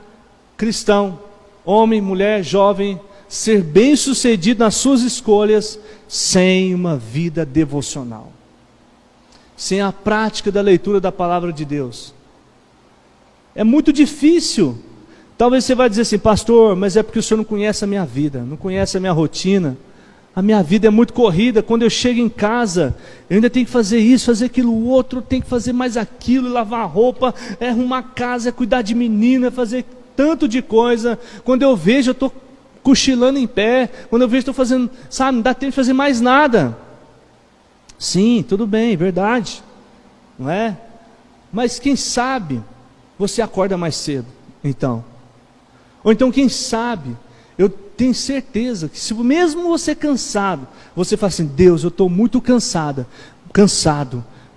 cristão, homem, mulher, jovem, ser bem sucedido nas suas escolhas sem uma vida devocional, sem a prática da leitura da palavra de Deus. É muito difícil. Talvez você vai dizer assim: pastor, mas é porque o senhor não conhece a minha vida, não conhece a minha rotina. A minha vida é muito corrida. Quando eu chego em casa, eu ainda tenho que fazer isso, fazer aquilo outro, tenho que fazer mais aquilo, lavar roupa, arrumar casa, cuidar de menina, fazer tanto de coisa. Quando eu vejo, eu estou cochilando em pé. Quando eu vejo, estou fazendo, sabe, não dá tempo de fazer mais nada. Sim, tudo bem, verdade, não é? Mas quem sabe você acorda mais cedo, então. Ou então, quem sabe, eu tenho certeza que se mesmo você cansado, você fala assim: Deus, eu estou muito cansado,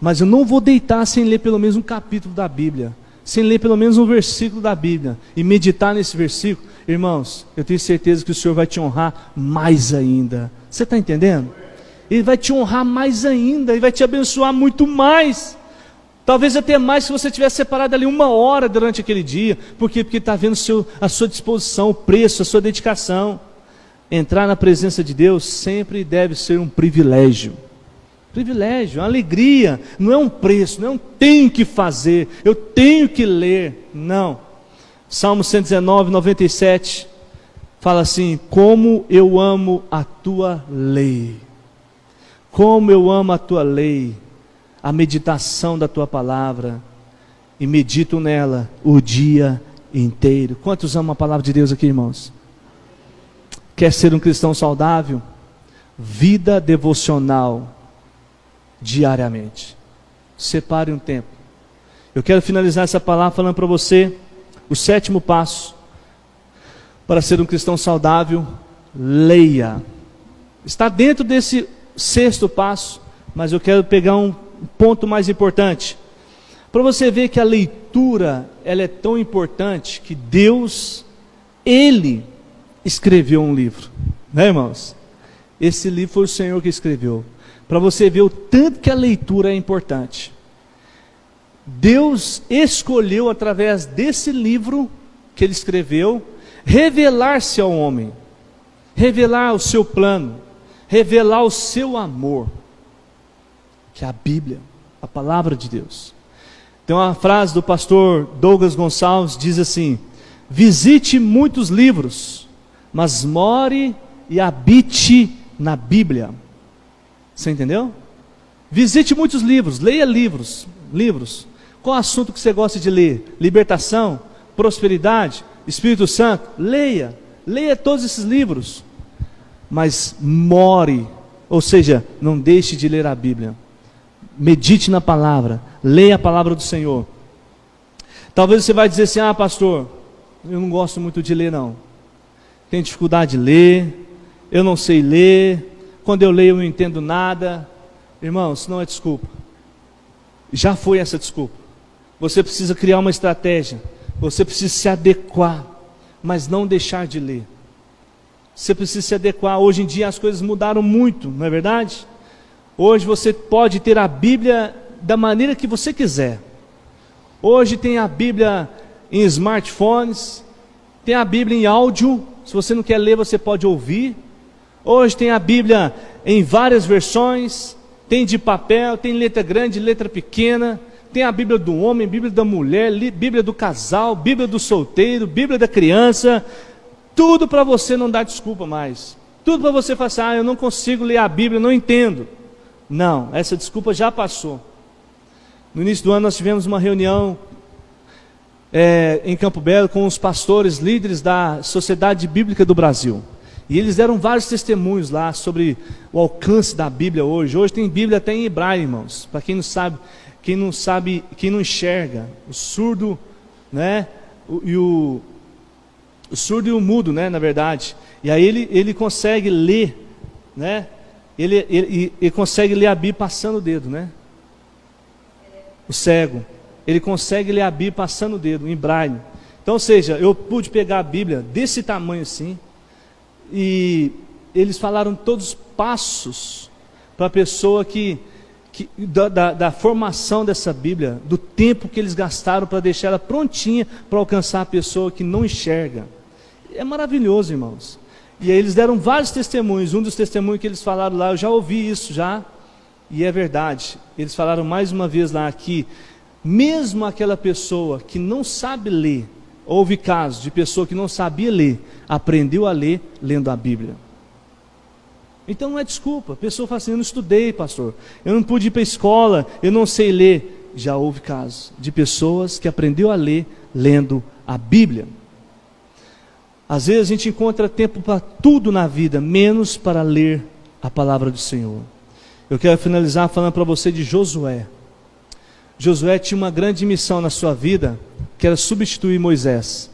mas eu não vou deitar sem ler pelo menos um capítulo da Bíblia, sem ler pelo menos um versículo da Bíblia, e meditar nesse versículo. Irmãos, eu tenho certeza que o Senhor vai te honrar mais ainda. Você está entendendo? Ele vai te honrar mais ainda, Ele vai te abençoar muito mais. Talvez até mais se você tivesse separado ali 1 hora durante aquele dia. Por quê? Porque está vendo a sua disposição, o preço, a sua dedicação. Entrar na presença de Deus sempre deve ser um privilégio. Privilégio, uma alegria. Não é um preço, não é um tenho que fazer, eu tenho que ler. Não. Salmo 119, 97 fala assim: como eu amo a tua lei. Como eu amo a tua lei, a meditação da tua palavra, e medito nela o dia inteiro. Quantos amam a palavra de Deus aqui, irmãos? Quer ser um cristão saudável? Vida devocional diariamente. Separe um tempo. Eu quero finalizar essa palavra falando para você o 7º passo para ser um cristão saudável: leia. Está dentro desse 6º passo, mas eu quero pegar um ponto mais importante, para você ver que a leitura, ela é tão importante, que Deus, Ele escreveu um livro, né, irmãos? Esse livro foi o Senhor que escreveu, para você ver o tanto que a leitura é importante. Deus escolheu, através desse livro que Ele escreveu, revelar-se ao homem, revelar o seu plano, revelar o seu amor, que é a Bíblia, a palavra de Deus. Tem uma frase do pastor Douglas Gonçalves, diz assim: visite muitos livros, mas more e habite na Bíblia. Você entendeu? Visite muitos livros, leia livros. Qual assunto que você gosta de ler? Libertação, prosperidade, Espírito Santo? Leia todos esses livros, mas more, ou seja, não deixe de ler a Bíblia. Medite na palavra, leia a palavra do Senhor. Talvez você vai dizer assim: ah, pastor, eu não gosto muito de ler não, tenho dificuldade de ler, eu não sei ler, quando eu leio eu não entendo nada. Irmão, isso não é desculpa, já foi essa desculpa. Você precisa criar uma estratégia, você precisa se adequar, mas não deixar de ler. Você precisa se adequar. Hoje em dia as coisas mudaram muito, não é verdade? Hoje você pode ter a Bíblia da maneira que você quiser. Hoje tem a Bíblia em smartphones, tem a Bíblia em áudio. Se você não quer ler, você pode ouvir. Hoje tem a Bíblia em várias versões, tem de papel, tem letra grande, letra pequena, tem a Bíblia do homem, Bíblia da mulher, Bíblia do casal, Bíblia do solteiro, Bíblia da criança. Tudo para você não dar desculpa mais. Tudo para você falar assim: ah, eu não consigo ler a Bíblia, não entendo. Não, essa desculpa já passou. No início do ano nós tivemos uma reunião em Campo Belo com os pastores líderes da Sociedade Bíblica do Brasil. E eles deram vários testemunhos lá sobre o alcance da Bíblia hoje. Hoje tem Bíblia até em hebraico, irmãos. Para quem não sabe, quem não enxerga, o surdo, né? O surdo e o mudo, né, na verdade. E aí ele consegue ler, né? Ele consegue ler a Bíblia passando o dedo, né? O cego. ele consegue ler a Bíblia passando o dedo, em braille. Então, ou seja, eu pude pegar a Bíblia desse tamanho assim, e eles falaram todos os passos para a pessoa da formação dessa Bíblia, do tempo que eles gastaram para deixar ela prontinha para alcançar a pessoa que não enxerga. É maravilhoso, irmãos. E aí eles deram vários testemunhos. Um dos testemunhos que eles falaram lá, eu já ouvi isso já, e é verdade. Eles falaram mais uma vez lá que mesmo aquela pessoa que não sabe ler, houve casos de pessoa que não sabia ler, aprendeu a ler lendo a Bíblia. Então não é desculpa. A pessoa fala assim: eu não estudei, pastor, eu não pude ir para a escola, eu não sei ler. Já houve casos de pessoas que aprendeu a ler lendo a Bíblia. Às vezes a gente encontra tempo para tudo na vida, menos para ler a palavra do Senhor. Eu quero finalizar falando para você de Josué. Josué tinha uma grande missão na sua vida, que era substituir Moisés.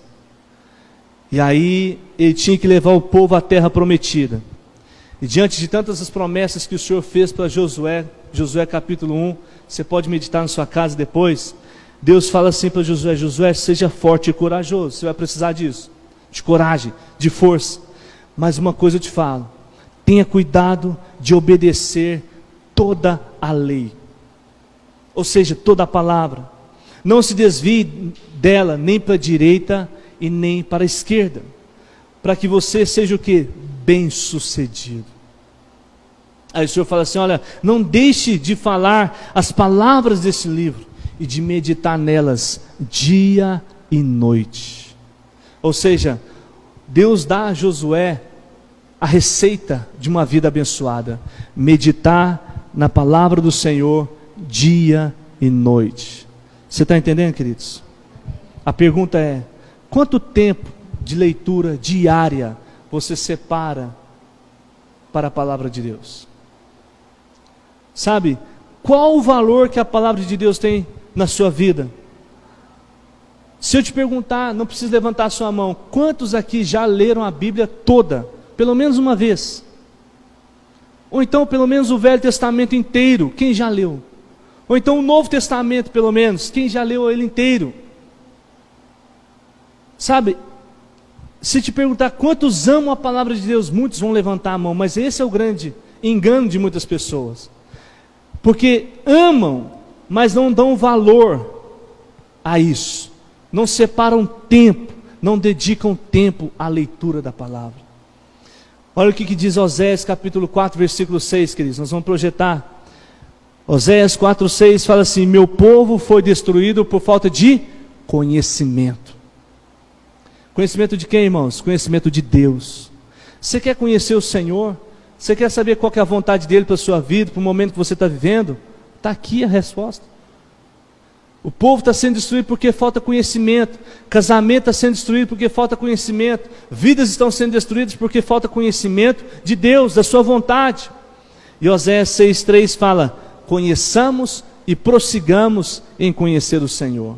E aí ele tinha que levar o povo à terra prometida. E diante de tantas as promessas que o Senhor fez para Josué, Josué capítulo 1, você pode meditar na sua casa depois. Deus fala assim para Josué: Josué, seja forte e corajoso. Você vai precisar disso, de coragem, de força. Mas uma coisa eu te falo: tenha cuidado de obedecer toda a lei, ou seja, toda a palavra. Não se desvie dela nem para a direita e nem para a esquerda, para que você seja o que? Bem sucedido. Aí o Senhor fala assim: olha, não deixe de falar as palavras desse livro e de meditar nelas dia e noite. Ou seja, Deus dá a Josué a receita de uma vida abençoada: meditar na palavra do Senhor dia e noite. Você está entendendo, queridos? A pergunta é: quanto tempo de leitura diária você separa para a palavra de Deus? Sabe, qual o valor que a palavra de Deus tem na sua vida? Se eu te perguntar, não precisa levantar a sua mão, quantos aqui já leram a Bíblia toda, pelo menos uma vez? Ou então pelo menos o Velho Testamento inteiro, quem já leu? Ou então o Novo Testamento pelo menos, quem já leu ele inteiro? Sabe, se te perguntar quantos amam a palavra de Deus, muitos vão levantar a mão, mas esse é o grande engano de muitas pessoas, porque amam, mas não dão valor a isso, não separam tempo, não dedicam tempo à leitura da palavra. Olha o que diz Oséias capítulo 4 versículo 6, queridos, nós vamos projetar. Oséias 4:6 fala assim: meu povo foi destruído por falta de conhecimento. Conhecimento de quem, irmãos? Conhecimento de Deus. Você quer conhecer o Senhor? Você quer saber qual que é a vontade dEle para a sua vida, para o momento que você está vivendo? Está aqui a resposta. O povo está sendo destruído porque falta conhecimento. Casamento está sendo destruído porque falta conhecimento. Vidas estão sendo destruídas porque falta conhecimento de Deus, da sua vontade. E Oséias 6:3 fala: conheçamos e prossigamos em conhecer o Senhor.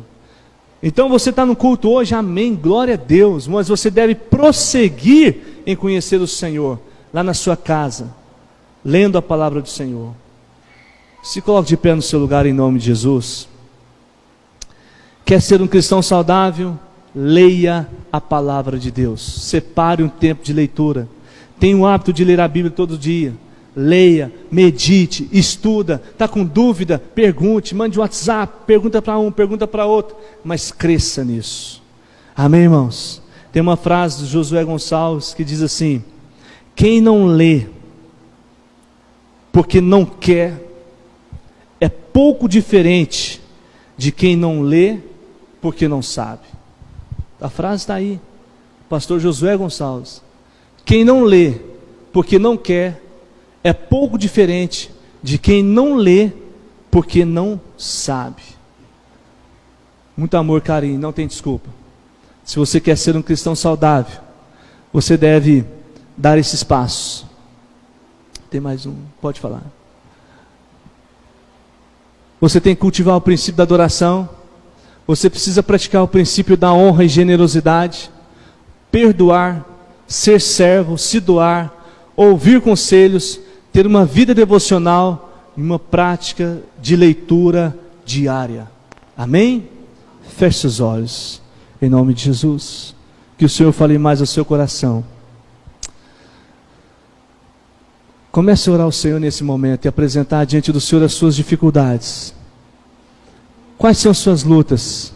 Então você está no culto hoje, amém, glória a Deus, mas você deve prosseguir em conhecer o Senhor, lá na sua casa, lendo a palavra do Senhor. Se coloque de pé no seu lugar em nome de Jesus. Quer ser um cristão saudável? Leia a palavra de Deus, separe um tempo de leitura, tenha o hábito de ler a Bíblia todo dia. Leia, medite, estuda, está com dúvida, pergunte, mande um WhatsApp, pergunta para um, pergunta para outro, mas cresça nisso, amém, irmãos? Tem uma frase do Josué Gonçalves que diz assim: quem não lê porque não quer, é pouco diferente de quem não lê porque não sabe. A frase está aí, pastor Josué Gonçalves. Quem não lê porque não quer, é pouco diferente de quem não lê porque não sabe. Muito amor, carinho, não tem desculpa. Se você quer ser um cristão saudável, você deve dar esses passos. Tem mais um, pode falar. Você tem que cultivar o princípio da adoração. Você precisa praticar o princípio da honra e generosidade, perdoar, ser servo, se doar, ouvir conselhos, ter uma vida devocional e uma prática de leitura diária. Amém? Feche seus olhos, em nome de Jesus. Que o Senhor fale mais ao seu coração. Comece a orar ao Senhor nesse momento e apresentar diante do Senhor as suas dificuldades. Quais são as suas lutas?